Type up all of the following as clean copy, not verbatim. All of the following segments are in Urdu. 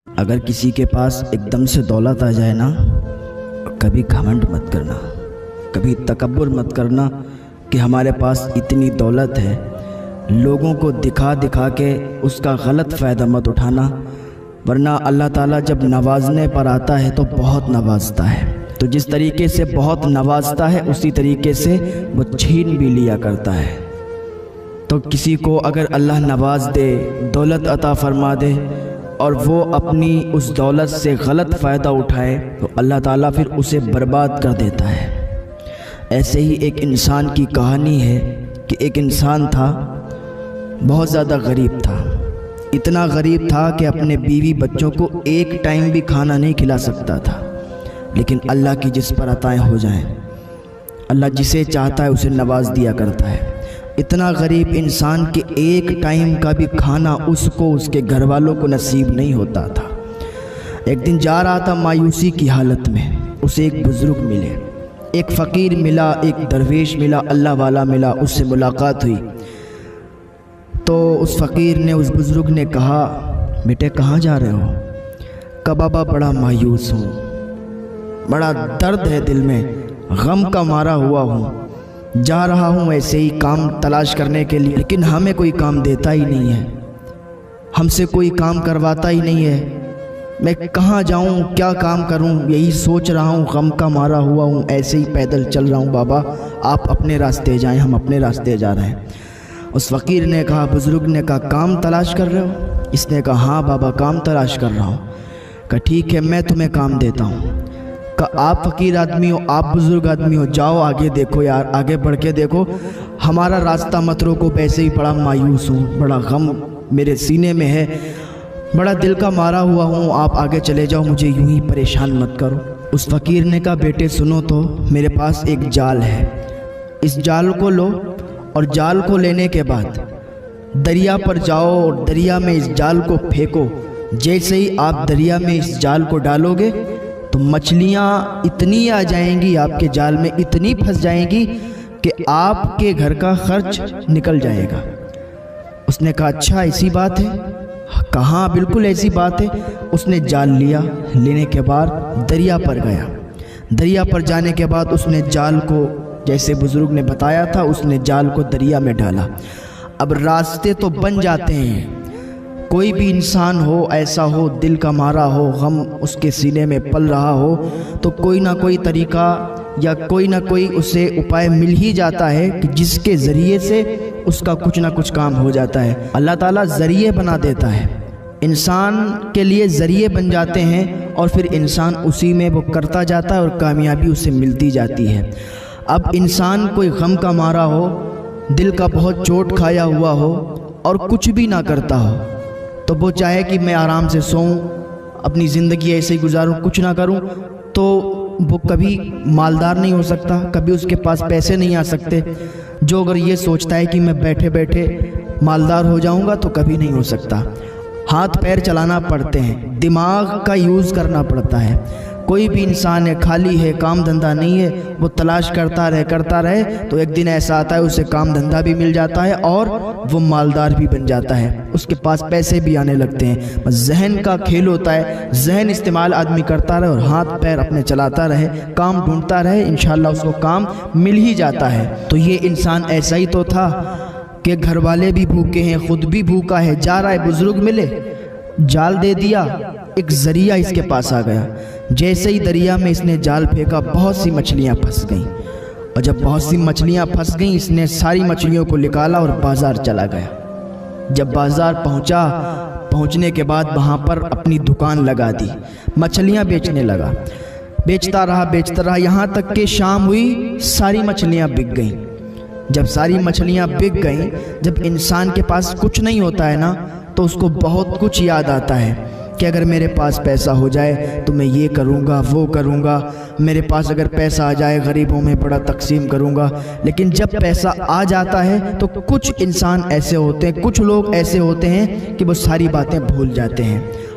اگر کسی کے پاس ایک دم سے دولت آ جائے نا، کبھی گھمنڈ مت کرنا، کبھی تکبر مت کرنا کہ ہمارے پاس اتنی دولت ہے۔ لوگوں کو دکھا دکھا کے اس کا غلط فائدہ مت اٹھانا، ورنہ اللہ تعالیٰ جب نوازنے پر آتا ہے تو بہت نوازتا ہے۔ تو جس طریقے سے بہت نوازتا ہے اسی طریقے سے وہ چھین بھی لیا کرتا ہے۔ تو کسی کو اگر اللہ نواز دے، دولت عطا فرما دے اور وہ اپنی اس دولت سے غلط فائدہ اٹھائے تو اللہ تعالیٰ پھر اسے برباد کر دیتا ہے۔ ایسے ہی ایک انسان کی کہانی ہے کہ ایک انسان تھا، بہت زیادہ غریب تھا، اتنا غریب تھا کہ اپنے بیوی بچوں کو ایک ٹائم بھی کھانا نہیں کھلا سکتا تھا۔ لیکن اللہ کی جس پر عطائیں ہو جائیں، اللہ جسے چاہتا ہے اسے نواز دیا کرتا ہے۔ اتنا غریب انسان کہ ایک ٹائم کا بھی کھانا اس کو اس کے گھر والوں کو نصیب نہیں ہوتا تھا۔ ایک دن جا رہا تھا مایوسی کی حالت میں، اسے ایک بزرگ ملے، ایک فقیر ملا، ایک درویش ملا، اللہ والا ملا، اس سے ملاقات ہوئی۔ تو اس فقیر نے، اس بزرگ نے کہا، بیٹے کہاں جا رہے ہو؟ کہا بابا بڑا مایوس ہوں، بڑا درد ہے دل میں، غم کا مارا ہوا ہوں، جا رہا ہوں ایسے ہی کام تلاش کرنے کے لیے، لیکن ہمیں کوئی کام دیتا ہی نہیں ہے، ہم سے کوئی کام کرواتا ہی نہیں ہے، میں کہاں جاؤں، کیا کام کروں، یہی سوچ رہا ہوں، غم کا مارا ہوا ہوں، ایسے ہی پیدل چل رہا ہوں، بابا آپ اپنے راستے جائیں، ہم اپنے راستے جا رہے ہیں۔ اس فقیر نے کہا، بزرگ نے کہا کام تلاش کر رہے ہو؟ اس نے کہا ہاں بابا کام تلاش کر رہا ہوں۔ کہا ٹھیک ہے میں تمہیں کام دیتا ہوں۔ کہ آپ فقیر آدمی ہو، آپ بزرگ آدمی ہو، جاؤ آگے دیکھو یار، آگے بڑھ کے دیکھو، ہمارا راستہ مت روکو، ویسے ہی بڑا مایوس ہوں، بڑا غم میرے سینے میں ہے، بڑا دل کا مارا ہوا ہوں، آپ آگے چلے جاؤ، مجھے یوں ہی پریشان مت کرو۔ اس فقیر نے کہا بیٹے سنو تو، میرے پاس ایک جال ہے، اس جال کو لو اور جال کو لینے کے بعد دریا پر جاؤ اور دریا میں اس جال کو پھینکو۔ جیسے ہی آپ دریا میں اس جال کو ڈالو گے تو مچھلیاں اتنی آ جائیں گی آپ کے جال میں، اتنی پھنس جائیں گی کہ آپ کے گھر کا خرچ نکل جائے گا۔ اس نے کہا اچھا ایسی بات ہے؟ کہاں بالکل ایسی بات ہے۔ اس نے جال لیا، لینے کے بعد دریا پر گیا، دریا پر جانے کے بعد اس نے جال کو جیسے بزرگ نے بتایا تھا، اس نے جال کو دریا میں ڈالا۔ اب راستے تو بن جاتے ہیں، کوئی بھی انسان ہو ایسا ہو، دل کا مارا ہو، غم اس کے سینے میں پل رہا ہو تو کوئی نہ کوئی طریقہ یا کوئی نہ کوئی اسے اپائے مل ہی جاتا ہے کہ جس کے ذریعے سے اس کا کچھ نہ کچھ کام ہو جاتا ہے۔ اللہ تعالیٰ ذریعے بنا دیتا ہے، انسان کے لیے ذریعے بن جاتے ہیں اور پھر انسان اسی میں وہ کرتا جاتا ہے اور کامیابی اسے ملتی جاتی ہے۔ اب انسان کوئی غم کا مارا ہو، دل کا بہت چوٹ کھایا ہوا ہو اور کچھ بھی نہ کرتا ہو تو وہ چاہے کہ میں آرام سے سوؤں، اپنی زندگی ایسے ہی گزاروں، کچھ نہ کروں، تو وہ کبھی مالدار نہیں ہو سکتا، کبھی اس کے پاس پیسے نہیں آ سکتے۔ جو اگر یہ سوچتا ہے کہ میں بیٹھے بیٹھے مالدار ہو جاؤں گا تو کبھی نہیں ہو سکتا۔ ہاتھ پیر چلانا پڑتے ہیں، دماغ کا یوز کرنا پڑتا ہے۔ کوئی بھی انسان ہے خالی ہے، کام دھندہ نہیں ہے، وہ تلاش کرتا رہے تو ایک دن ایسا آتا ہے اسے کام دھندہ بھی مل جاتا ہے اور وہ مالدار بھی بن جاتا ہے، اس کے پاس پیسے بھی آنے لگتے ہیں۔ بس ذہن کا کھیل ہوتا ہے، ذہن استعمال آدمی کرتا رہے اور ہاتھ پیر اپنے چلاتا رہے، کام ڈھونڈتا رہے، انشاءاللہ اس کو کام مل ہی جاتا ہے۔ تو یہ انسان ایسا ہی تو تھا کہ گھر والے بھی بھوکے ہیں، خود بھی بھوکا ہے، جا رہا ہے، بزرگ ملے، جال دے دیا، ایک ذریعہ اس کے پاس آ گیا۔ جیسے ہی دریا میں اس نے جال پھینکا بہت سی مچھلیاں پھنس گئیں، اور جب بہت سی مچھلیاں پھنس گئیں اس نے ساری مچھلیوں کو نکالا اور بازار چلا گیا۔ جب بازار پہنچنے کے بعد وہاں پر اپنی دکان لگا دی، مچھلیاں بیچنے لگا، بیچتا رہا یہاں تک کہ شام ہوئی، ساری مچھلیاں بک گئیں۔ جب ساری مچھلیاں بک گئیں، جب انسان کے پاس کچھ نہیں ہوتا ہے نا تو اس کو بہت کچھ یاد آتا ہے کہ اگر میرے پاس پیسہ ہو جائے تو میں یہ کروں گا، وہ کروں گا، میرے پاس اگر پیسہ آ جائے غریبوں میں بڑا تقسیم کروں گا۔ لیکن جب پیسہ آ جاتا ہے تو کچھ انسان ایسے ہوتے ہیں، کچھ لوگ ایسے ہوتے ہیں کہ وہ ساری باتیں بھول جاتے ہیں۔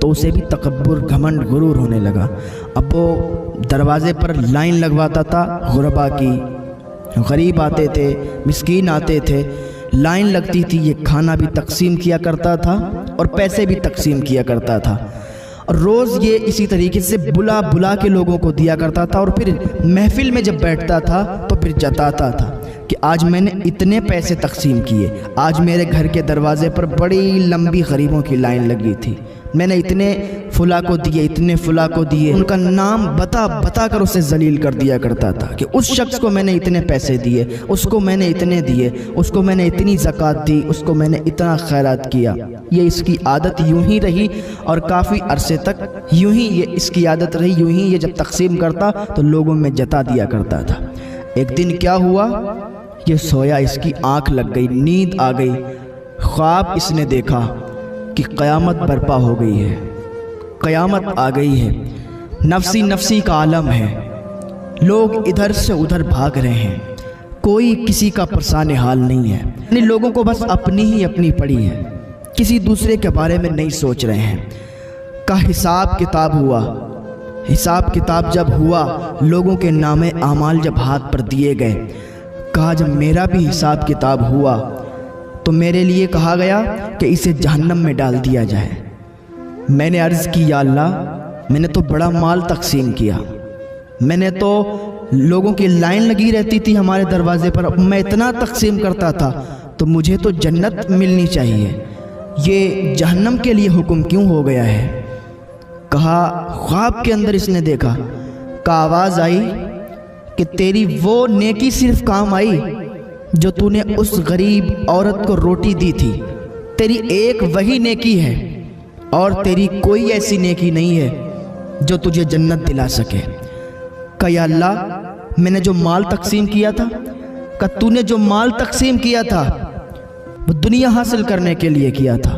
تو اسے بھی تکبر، گھمنڈ، غرور ہونے لگا۔ اب وہ دروازے پر لائن لگواتا تھا غربا کی، غریب آتے تھے، مسکین آتے تھے، لائن لگتی تھی، یہ کھانا بھی تقسیم کیا کرتا تھا اور پیسے بھی تقسیم کیا کرتا تھا، اور روز یہ اسی طریقے سے بلا بلا کے لوگوں کو دیا کرتا تھا، اور پھر محفل میں جب بیٹھتا تھا تو پھر جتاتا تھا کہ آج میں نے اتنے پیسے تقسیم کیے، آج میرے گھر کے دروازے پر بڑی لمبی غریبوں کی لائن لگی تھی، میں نے اتنے فلاں کو دیے، اتنے فلاں کو دیے، ان کا نام بتا بتا کر اسے ذلیل کر دیا کرتا تھا کہ اس شخص کو میں نے اتنے پیسے دیے، اس کو میں نے اتنے دیے، اس کو میں نے اتنی زکوٰۃ دی، اس کو میں نے اتنا خیرات کیا۔ یہ اس کی عادت یوں ہی رہی اور کافی عرصے تک یوں ہی یہ اس کی عادت رہی، یوں ہی یہ جب تقسیم کرتا تو لوگوں میں جتا دیا کرتا تھا۔ ایک دن کیا ہوا، یہ سویا، اس کی آنکھ لگ گئی، نیند آ گئی، خواب اس نے دیکھا کہ قیامت برپا ہو گئی ہے، قیامت آ گئی ہے، نفسی نفسی کا عالم ہے، لوگ ادھر سے ادھر بھاگ رہے ہیں، کوئی کسی کا پرسان حال نہیں ہے، یعنی لوگوں کو بس اپنی ہی اپنی پڑی ہے، کسی دوسرے کے بارے میں نہیں سوچ رہے ہیں۔ کا حساب کتاب ہوا، حساب کتاب جب ہوا، لوگوں کے نام اعمال جب ہاتھ پر دیے گئے، کہا جب میرا بھی حساب کتاب ہوا تو میرے لیے کہا گیا کہ اسے جہنم میں ڈال دیا جائے۔ میں نے عرض کی یا اللہ، میں نے تو بڑا مال تقسیم کیا، میں نے تو لوگوں کی لائن لگی رہتی تھی ہمارے دروازے پر، میں اتنا تقسیم کرتا تھا تو مجھے تو جنت ملنی چاہیے، یہ جہنم کے لیے حکم کیوں ہو گیا ہے؟ کہا خواب کے اندر اس نے دیکھا کہ آواز آئی کہ تیری وہ نیکی صرف کام آئی جو تو نے اس غریب عورت کو روٹی دی تھی، تیری ایک وہی نیکی ہے اور تیری کوئی ایسی نیکی نہیں ہے جو تجھے جنت دلا سکے۔ کہ یا اللہ، میں نے جو مال تقسیم کیا تھا، کہ تو نے جو مال تقسیم کیا تھا وہ دنیا حاصل کرنے کے لیے کیا تھا،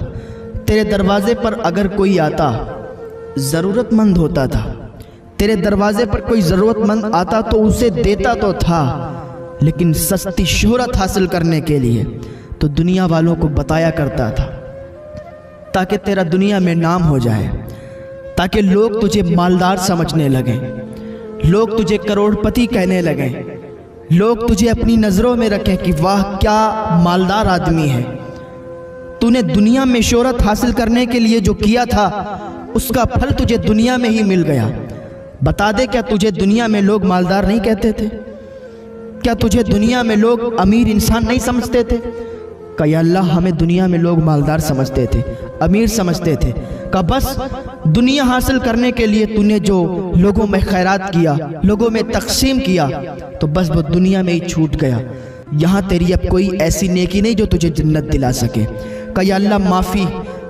تیرے دروازے پر اگر کوئی آتا، ضرورت مند ہوتا تھا، تیرے دروازے پر کوئی ضرورت مند آتا تو اسے دیتا تو تھا، لیکن سستی شہرت حاصل کرنے کے لیے تو دنیا والوں کو بتایا کرتا تھا، تاکہ تیرا دنیا میں نام ہو جائے، تاکہ لوگ تجھے مالدار سمجھنے لگیں، لوگ تجھے کروڑ پتی کہنے لگیں، لوگ تجھے اپنی نظروں میں رکھیں کہ واہ کیا مالدار آدمی ہے۔ تو نے دنیا میں شہرت حاصل کرنے کے لیے جو کیا تھا اس کا پھل تجھے دنیا میں ہی مل گیا۔ بتا دے، کیا تجھے دنیا میں لوگ مالدار نہیں کہتے تھے؟ کیا تجھے دنیا میں لوگ امیر انسان نہیں سمجھتے تھے؟ کہ یا اللہ، ہمیں دنیا میں لوگ مالدار سمجھتے تھے، امیر سمجھتے تھے، کہ بس دنیا حاصل کرنے کے لیے تو نے جو لوگوں میں خیرات کیا، لوگوں میں تقسیم کیا، تو بس وہ دنیا میں ہی چھوٹ گیا، یہاں تیری اب کوئی ایسی نیکی نہیں جو تجھے جنت دلا سکے۔ کہ یا اللہ،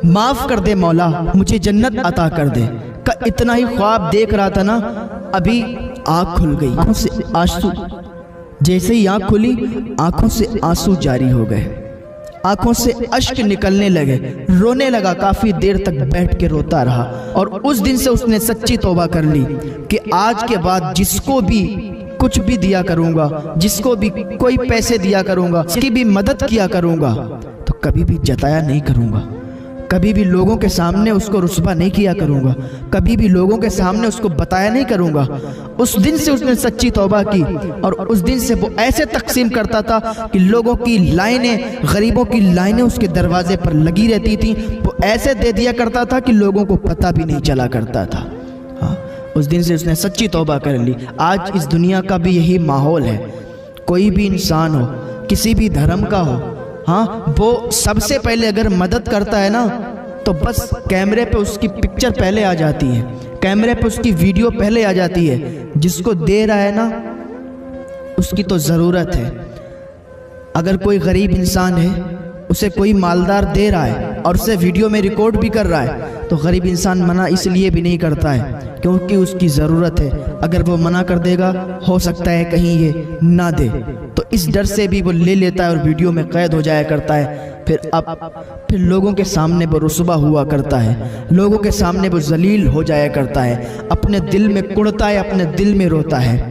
معاف کر دے مولا، مجھے جنت عطا کر دے۔ کہ اتنا ہی خواب دیکھ رہا تھا نا، ابھی آنکھ کھل گئی، آنکھوں سے آنسو، جیسے ہی آنکھ کھلی آنکھوں سے آنسو جاری ہو گئے، آنکھوں سے اشک نکلنے لگے، رونے لگا، کافی دیر تک بیٹھ کے روتا رہا، اور اس دن سے اس نے سچی توبہ کر لی کہ آج کے بعد جس کو بھی کچھ بھی دیا کروں گا، جس کو بھی کوئی پیسے دیا کروں گا، جس کی بھی مدد کیا کروں گا، تو کبھی بھی جتایا نہیں کروں گا، کبھی بھی لوگوں کے سامنے اس کو رسوا نہیں کیا کروں گا، کبھی بھی لوگوں کے سامنے اس کو بتایا نہیں کروں گا۔ اس دن سے اس نے سچی توبہ کی، اور اس دن سے وہ ایسے تقسیم کرتا تھا کہ لوگوں کی لائنیں، غریبوں کی لائنیں اس کے دروازے پر لگی رہتی تھیں، وہ ایسے دے دیا کرتا تھا کہ لوگوں کو پتہ بھی نہیں چلا کرتا تھا۔ اس دن سے اس نے سچی توبہ کر لی۔ آج اس دنیا کا بھی یہی ماحول ہے، کوئی بھی انسان ہو، کسی بھی دھرم کا ہو، وہ سب سے پہلے اگر مدد کرتا ہے نا تو بس کیمرے پہ اس کی پکچر پہلے آ جاتی ہے، کیمرے پہ اس کی ویڈیو پہلے آ جاتی ہے۔ جس کو دے رہا ہے نا اس کی تو ضرورت ہے۔ اگر کوئی غریب انسان ہے، اسے کوئی مالدار دے رہا ہے اور اسے ویڈیو میں ریکارڈ بھی کر رہا ہے، تو غریب انسان منع اس لیے بھی نہیں کرتا ہے کیونکہ اس کی ضرورت ہے۔ اگر وہ منع کر دے گا، ہو سکتا ہے کہیں یہ نہ دے، تو اس ڈر سے بھی وہ لے لیتا ہے اور ویڈیو میں قید ہو جایا کرتا ہے۔ پھر لوگوں کے سامنے وہ رسوا ہوا کرتا ہے، لوگوں کے سامنے وہ ذلیل ہو جایا کرتا ہے، اپنے دل میں کڑتا ہے، اپنے دل میں روتا ہے۔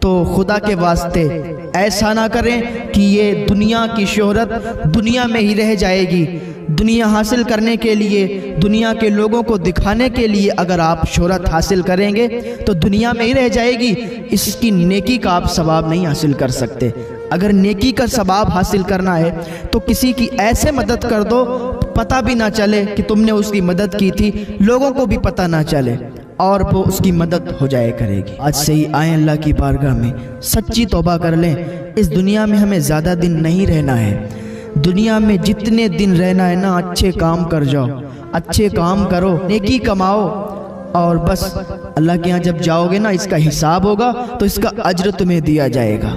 تو خدا کے واسطے ایسا نہ کریں کہ یہ دنیا کی شہرت دنیا میں ہی رہ جائے گی، دنیا حاصل کرنے کے لیے، دنیا کے لوگوں کو دکھانے کے لیے اگر آپ شہرت حاصل کریں گے تو دنیا میں ہی رہ جائے گی، اس کی نیکی کا آپ ثواب نہیں حاصل کر سکتے۔ اگر نیکی کا ثواب حاصل کرنا ہے تو کسی کی ایسے مدد کر دو پتہ بھی نہ چلے کہ تم نے اس کی مدد کی تھی، لوگوں کو بھی پتہ نہ چلے، اور وہ اس کی مدد ہو جائے کرے گی۔ آج سے ہی آئیں اللہ کی بارگاہ میں، سچی توبہ کر لیں۔ اس دنیا میں ہمیں زیادہ دن نہیں رہنا ہے، دنیا میں جتنے دن رہنا ہے نا اچھے کام کر جاؤ، اچھے کام کرو، نیکی کماؤ، اور بس اللہ کے ہاں جب جاؤ گے نا اس کا حساب ہوگا تو اس کا اجر تمہیں دیا جائے گا۔